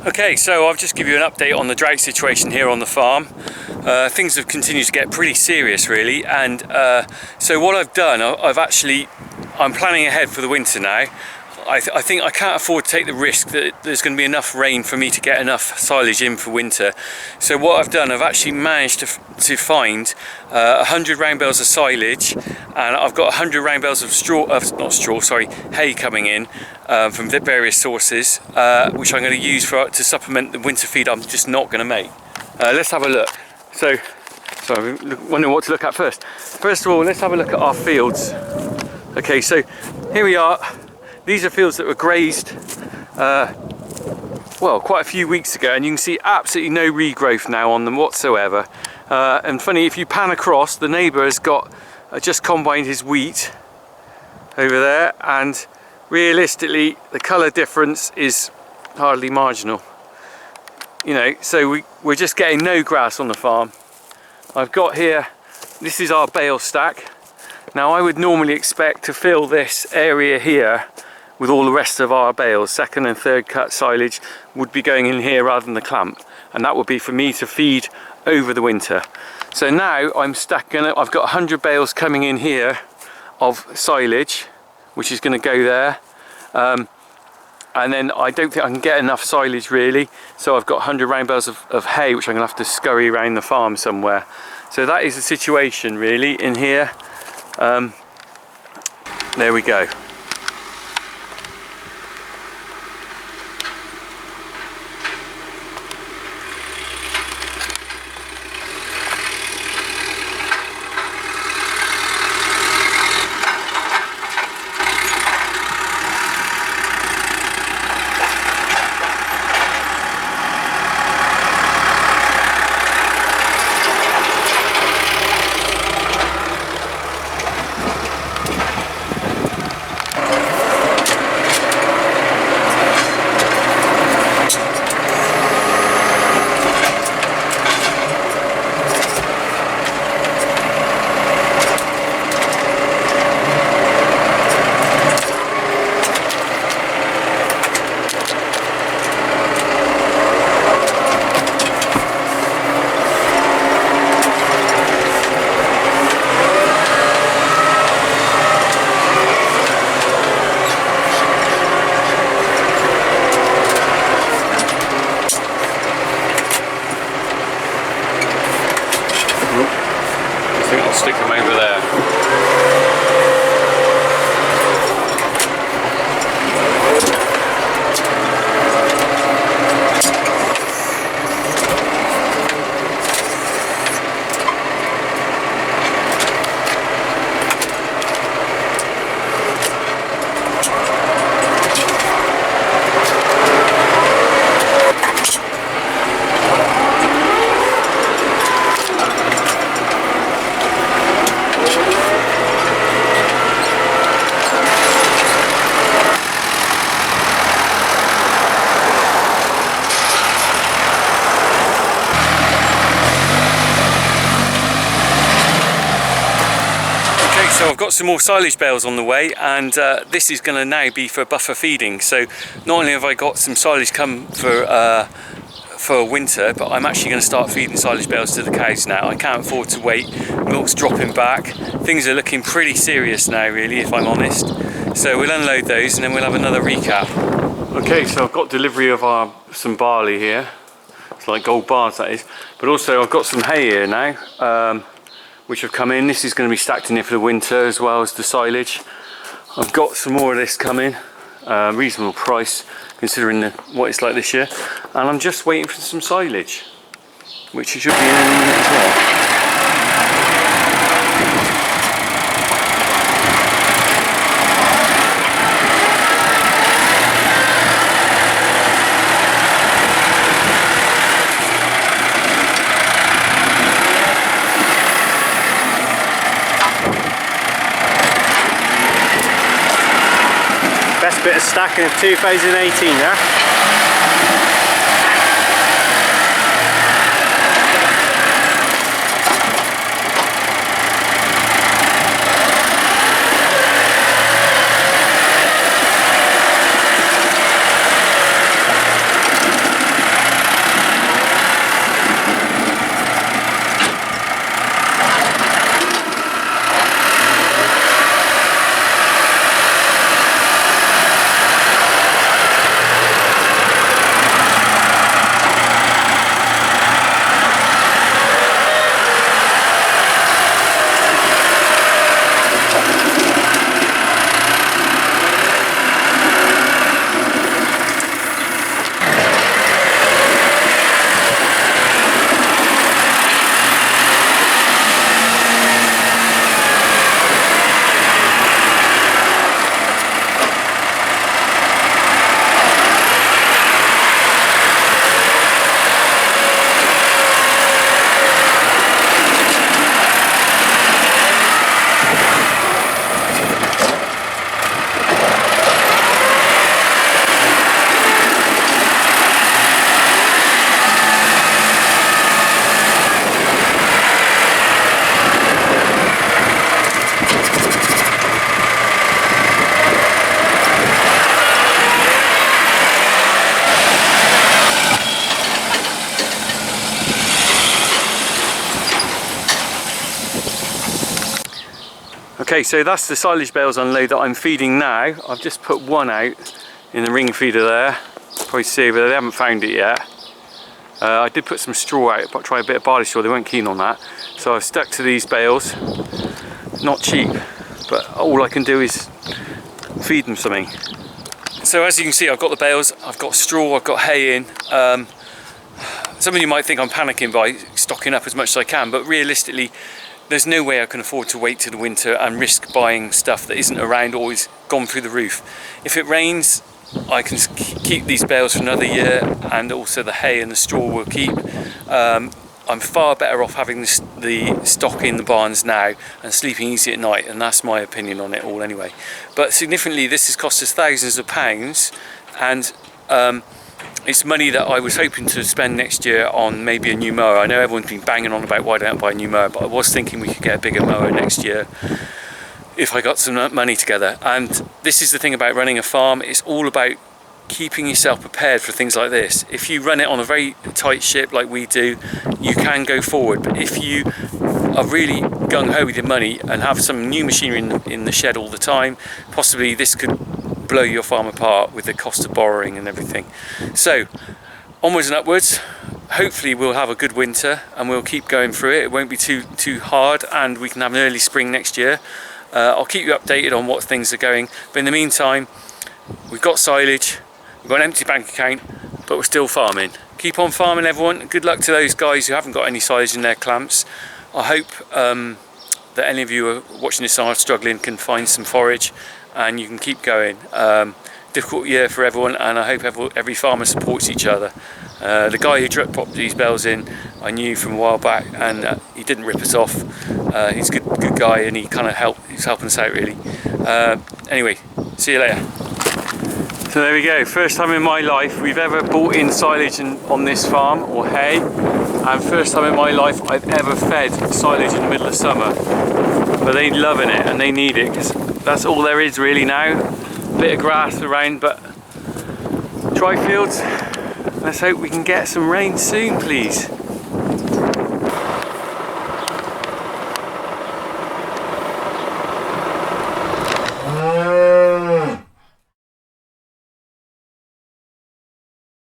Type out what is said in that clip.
Okay, so I'll just give you an update on the drought situation here on the farm. Things have continued to get pretty serious really, and so what I've done, I'm planning ahead for the winter now. I think I can't afford to take the risk that there's going to be enough rain for me to get enough silage in for winter. So what I've done, I've actually managed to find 100 round bales of silage, and I've got 100 round bales of hay coming in from various sources, which I'm going to use to supplement the winter feed I'm just not going to make. Let's have a look. So I'm wondering what to look at first. First of all, let's have a look at our fields. Okay, so here we are. These are fields that were grazed well, quite a few weeks ago, and you can see absolutely no regrowth now on them whatsoever. And funny, if you pan across, the neighbour has got just combined his wheat over there, and realistically the colour difference is hardly marginal. You know, so we're just getting no grass on the farm. I've got here, this is our bale stack. Now I would normally expect to fill this area here with all the rest of our bales. Second and third cut silage would be going in here rather than the clamp, and that would be for me to feed over the winter. So now I'm stacking it. I've got 100 bales coming in here of silage, which is going to go there, and then I don't think I can get enough silage really, so I've got 100 round bales of hay which I'm going to have to scurry around the farm somewhere. So that is the situation really in here. There we go. Stick them over there. So I've got some more silage bales on the way, and this is going to now be for buffer feeding. So not only have I got some silage come for winter, but I'm actually going to start feeding silage bales to the cows now. I can't afford to wait. Milk's dropping back. Things are looking pretty serious now really, if I'm honest. So we'll unload those and then we'll have another recap. Okay, so I've got delivery of some barley here. It's like gold bars that is. But also I've got some hay here now. Which have come in. This is going to be stacked in here for the winter as well as the silage. I've got some more of this coming, reasonable price considering what it's like this year, and I'm just waiting for some silage, which should be in any minute as well. Best bit of stacking of 2018, yeah? Okay, so that's the silage bales unload that I'm feeding now. I've just put one out in the ring feeder there. Probably see over there, they haven't found it yet. I did put some straw out, but try a bit of barley straw, they weren't keen on that. So I've stuck to these bales. Not cheap, but all I can do is feed them something. So as you can see, I've got the bales, I've got straw, I've got hay in. Some of you might think I'm panicking by stocking up as much as I can, but realistically, there's no way I can afford to wait till the winter and risk buying stuff that isn't around or is gone through the roof. If it rains, I can keep these bales for another year, and also the hay and the straw will keep. I'm far better off having the stock in the barns now and sleeping easy at night, and that's my opinion on it all anyway. But significantly, this has cost us thousands of pounds, and it's money that I was hoping to spend next year on maybe a new mower. I know everyone's been banging on about why don't I buy a new mower, but I was thinking we could get a bigger mower next year if I got some money together. And this is the thing about running a farm, it's all about keeping yourself prepared for things like this. If you run it on a very tight ship like we do, you can go forward, but if you are really gung-ho with your money and have some new machinery in the shed all the time, possibly this could blow your farm apart with the cost of borrowing and everything. So onwards and upwards. Hopefully we'll have a good winter and we'll keep going through it. It won't be too hard, and we can have an early spring next year. I'll keep you updated on what things are going, but in the meantime, we've got silage, we've got an empty bank account, but we're still farming. Keep on farming, everyone. Good luck to those guys who haven't got any silage in their clamps. I hope that any of you who are watching this are struggling can find some forage and you can keep going. Difficult year for everyone, and I hope every farmer supports each other. The guy who popped these bales in, I knew from a while back, and he didn't rip us off. He's a good guy, and he kind of he's helping us out really. Anyway, see you later. So there we go, first time in my life we've ever bought in silage on this farm, or hay, and first time in my life I've ever fed silage in the middle of summer. But they're loving it and they need it, because that's all there is really now. Bit of grass around, but dry fields. Let's hope we can get some rain soon, please.